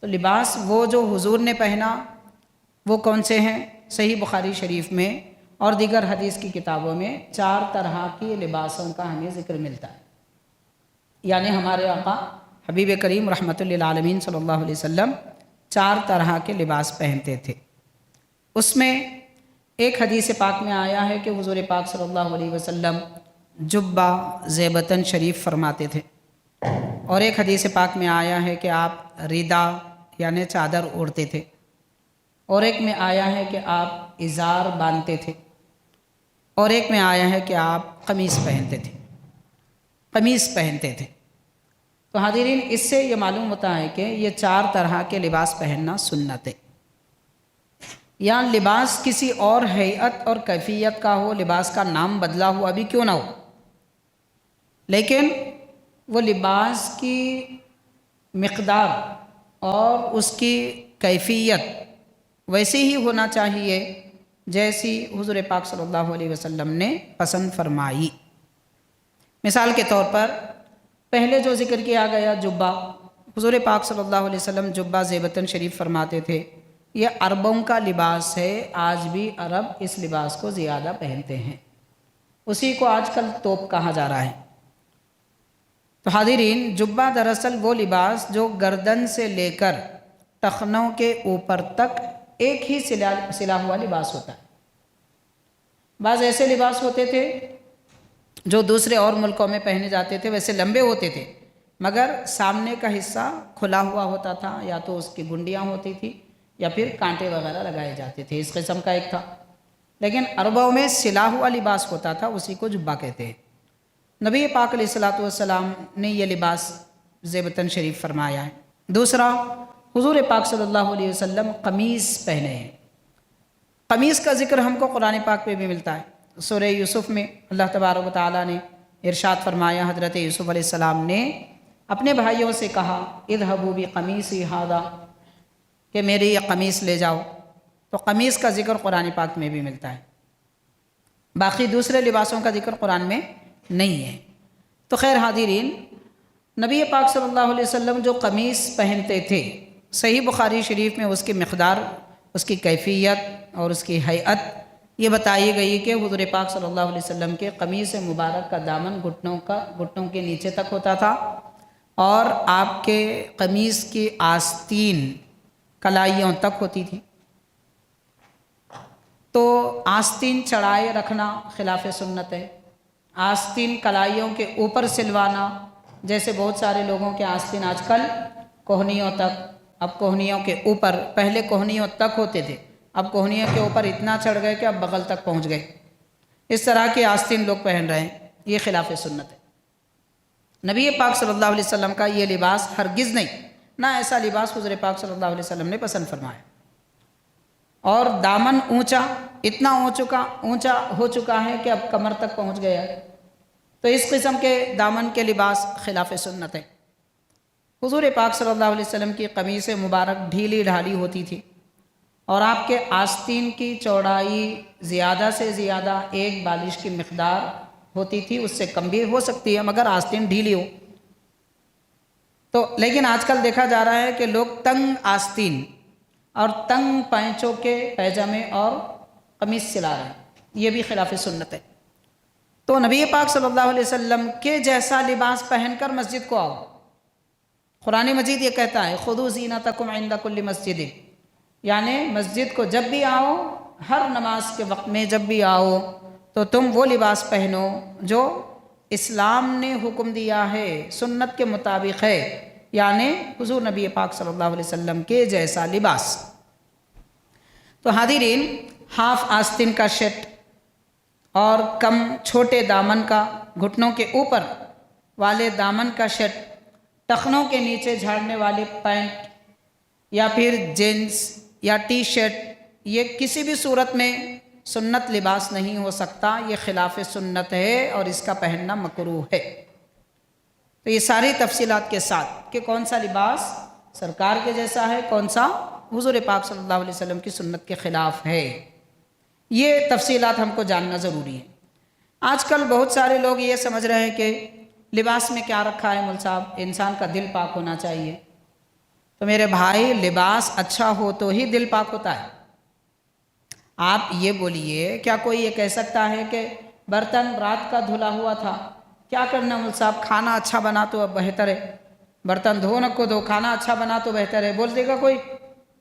تو لباس وہ جو حضور نے پہنا وہ کون سے ہیں؟ صحیح بخاری شریف میں اور دیگر حدیث کی کتابوں میں 4 طرح کی لباسوں کا ہمیں ذکر ملتا ہے۔ یعنی ہمارے آقا حبیب کریم رحمۃ للعالمین صلی اللہ علیہ وسلم 4 طرح کے لباس پہنتے تھے۔ اس میں ایک حدیث پاک میں آیا ہے کہ حضور پاک صلی اللہ علیہ وسلم جبہ زیبتن شریف فرماتے تھے، اور ایک حدیث پاک میں آیا ہے کہ آپ ردا یعنی چادر اوڑھتے تھے، اور ایک میں آیا ہے کہ آپ ازار باندھتے تھے، اور ایک میں آیا ہے کہ آپ قمیص پہنتے تھے۔ تو حاضرین، اس سے یہ معلوم ہوتا ہے کہ یہ 4 طرح کے لباس پہننا سنت ہے۔ یا لباس کسی اور ہیئت اور کیفیت کا ہو، لباس کا نام بدلا ہوا بھی کیوں نہ ہو، لیکن وہ لباس کی مقدار اور اس کی کیفیت ویسے ہی ہونا چاہیے جیسی حضور پاک صلی اللہ علیہ وسلم نے پسند فرمائی۔ مثال کے طور پر پہلے جو ذکر کیا گیا جبہ، حضور پاک صلی اللہ علیہ وسلم جبہ زیبتن شریف فرماتے تھے، یہ عربوں کا لباس ہے، آج بھی عرب اس لباس کو زیادہ پہنتے ہیں، اسی کو آج کل توپ کہا جا رہا ہے۔ تو حاضرین، جبہ دراصل وہ لباس جو گردن سے لے کر ٹخنوں کے اوپر تک ایک ہی سلا ہوا لباس ہوتا ہے۔ بعض ایسے لباس ہوتے تھے جو دوسرے اور ملکوں میں پہنے جاتے تھے، ویسے لمبے ہوتے تھے مگر سامنے کا حصہ کھلا ہوا ہوتا تھا، یا تو اس کی گنڈیاں ہوتی تھی یا پھر کانٹے وغیرہ لگائے جاتے تھے، اس قسم کا ایک تھا۔ لیکن عربوں میں سلا ہوا لباس ہوتا تھا، اسی کو جبہ کہتے ہیں۔ نبی پاک علیہ الصلوۃ والسلام نے یہ لباس زیبتن شریف فرمایا ہے۔ دوسرا، حضور پاک صلی اللہ علیہ وسلم قمیص پہنے ہیں۔ قمیص کا ذکر ہم کو قرآن پاک پہ بھی ملتا ہے۔ سورہ یوسف میں اللہ تبارک و تعالیٰ نے ارشاد فرمایا، حضرت یوسف علیہ السلام نے اپنے بھائیوں سے کہا، اذهبوا بقمیصی ھذا، کہ میری یہ قمیص لے جاؤ۔ تو قمیص کا ذکر قرآن پاک میں بھی ملتا ہے، باقی دوسرے لباسوں کا ذکر قرآن میں نہیں ہے۔ تو خیر حاضرین، نبی پاک صلی اللہ علیہ وسلم جو قمیص پہنتے تھے، صحیح بخاری شریف میں اس کی مقدار، اس کی کیفیت اور اس کی ہیئت یہ بتائی گئی کہ حضور پاک صلی اللہ علیہ وسلم کے قمیص مبارک کا دامن گھٹنوں کے نیچے تک ہوتا تھا، اور آپ کے قمیص کی آستین کلائیوں تک ہوتی تھی۔ تو آستین چڑھائے رکھنا خلاف سنت ہے، آستین کلائیوں کے اوپر سلوانا، جیسے بہت سارے لوگوں کے آستین آج کل کوہنیوں تک، اب کوہنیوں کے اوپر، پہلے کوہنیوں تک ہوتے تھے، اب کوہنیوں کے اوپر اتنا چڑھ گئے کہ اب بغل تک پہنچ گئے، اس طرح کے آستین لوگ پہن رہے ہیں، یہ خلاف سنت ہے۔ نبی پاک صلی اللہ علیہ وسلم کا یہ لباس ہرگز نہیں، نہ ایسا لباس حضور پاک صلی اللہ علیہ وسلم نے پسند فرمایا۔ اور دامن اونچا، اتنا اونچا ہو چکا ہے کہ اب کمر تک پہنچ گیا ہے، تو اس قسم کے دامن کے لباس خلاف سنت ہے۔ حضور پاک صلی اللہ علیہ وسلم کی قمیص مبارک ڈھیلی ڈھالی ہوتی تھی، اور آپ کے آستین کی چوڑائی زیادہ سے زیادہ 1 بالش کی مقدار ہوتی تھی، اس سے کم بھی ہو سکتی ہے مگر آستین ڈھیلی ہو۔ تو لیکن آج کل دیکھا جا رہا ہے کہ لوگ تنگ آستین اور تنگ پینچوں کے پیجامے اور قمیص سلا رہے ہیں، یہ بھی خلاف سنت ہے۔ تو نبی پاک صلی اللہ علیہ وسلم کے جیسا لباس پہن کر مسجد کو آؤ۔ قرآن مجید یہ کہتا ہے، خذوا زینتکم عند کل مسجد، یعنی مسجد کو جب بھی آؤ، ہر نماز کے وقت میں جب بھی آؤ تو تم وہ لباس پہنو جو اسلام نے حکم دیا ہے، سنت کے مطابق ہے، یعنی حضور نبی پاک صلی اللہ علیہ وسلم کے جیسا لباس۔ تو حاضرین، ہاف آستین کا شرٹ اور کم چھوٹے دامن کا، گھٹنوں کے اوپر والے دامن کا شرٹ، ٹخنوں کے نیچے جھاڑنے والے پینٹ یا پھر جینس یا ٹی شرٹ، یہ کسی بھی صورت میں سنت لباس نہیں ہو سکتا، یہ خلاف سنت ہے اور اس کا پہننا مکروہ ہے۔ تو یہ ساری تفصیلات کے ساتھ کہ کون سا لباس سرکار کے جیسا ہے، کون سا حضور پاک صلی اللہ علیہ وسلم کی سنت کے خلاف ہے، یہ تفصیلات ہم کو جاننا ضروری ہے۔ آج کل بہت سارے لوگ یہ سمجھ رہے ہیں کہ لباس میں کیا رکھا ہے مول صاحب، انسان کا دل پاک ہونا چاہیے، تو میرے بھائی لباس اچھا ہو تو ہی دل پاک ہوتا ہے۔ آپ یہ بولیے کیا کوئی یہ کہہ سکتا ہے کہ برتن رات کا دھلا ہوا تھا، کیا کرنا مول صاحب، کھانا اچھا بنا تو اب بہتر ہے، برتن دھو نہ کو دھو، کھانا اچھا بنا تو بہتر ہے، بول دے گا کوئی؟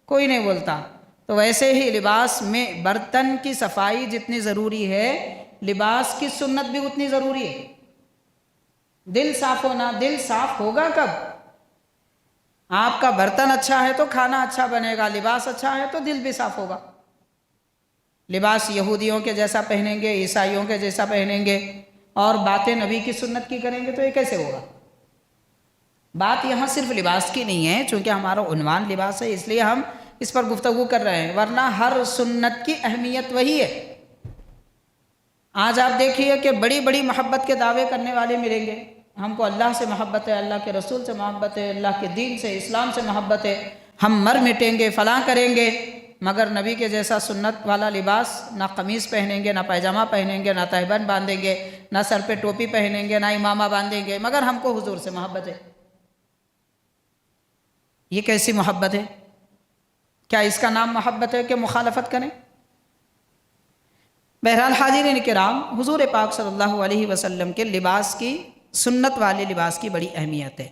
کوئی نہیں بولتا۔ تو ویسے ہی لباس میں برتن کی صفائی جتنی ضروری ہے، لباس کی سنت بھی اتنی ضروری ہے۔ دل صاف ہونا، دل صاف ہوگا کب؟ آپ کا برتن اچھا ہے تو کھانا اچھا بنے گا، لباس اچھا ہے تو دل بھی صاف ہوگا۔ لباس یہودیوں کے جیسا پہنیں گے، عیسائیوں کے جیسا پہنیں گے اور باتیں نبی کی سنت کی کریں گے تو یہ کیسے ہوگا؟ بات یہاں صرف لباس کی نہیں ہے، چونکہ ہمارا عنوان لباس ہے اس لیے ہم اس پر گفتگو کر رہے ہیں، ورنہ ہر سنت کی اہمیت وہی ہے۔ آج آپ دیکھیے کہ بڑی بڑی محبت کے دعوے کرنے والے ملیں گے، ہم کو اللہ سے محبت ہے، اللہ کے رسول سے محبت ہے، اللہ کے دین سے، اسلام سے محبت ہے، ہم مر مٹیں گے، فلاں کریں گے، مگر نبی کے جیسا سنت والا لباس نہ قمیص پہنیں گے، نہ پیجامہ پہنیں گے، نہ تہبند باندھیں گے، نہ سر پہ ٹوپی پہنیں گے، نہ امامہ باندھیں گے، مگر ہم کو حضور سے محبت ہے۔ یہ کیسی محبت ہے؟ کیا اس کا نام محبت ہے کہ مخالفت کریں؟ بہرحال حاضرین کرام، حضور پاک صلی اللہ علیہ وسلم کے لباس کی، سنت والے لباس کی بڑی اہمیت ہے۔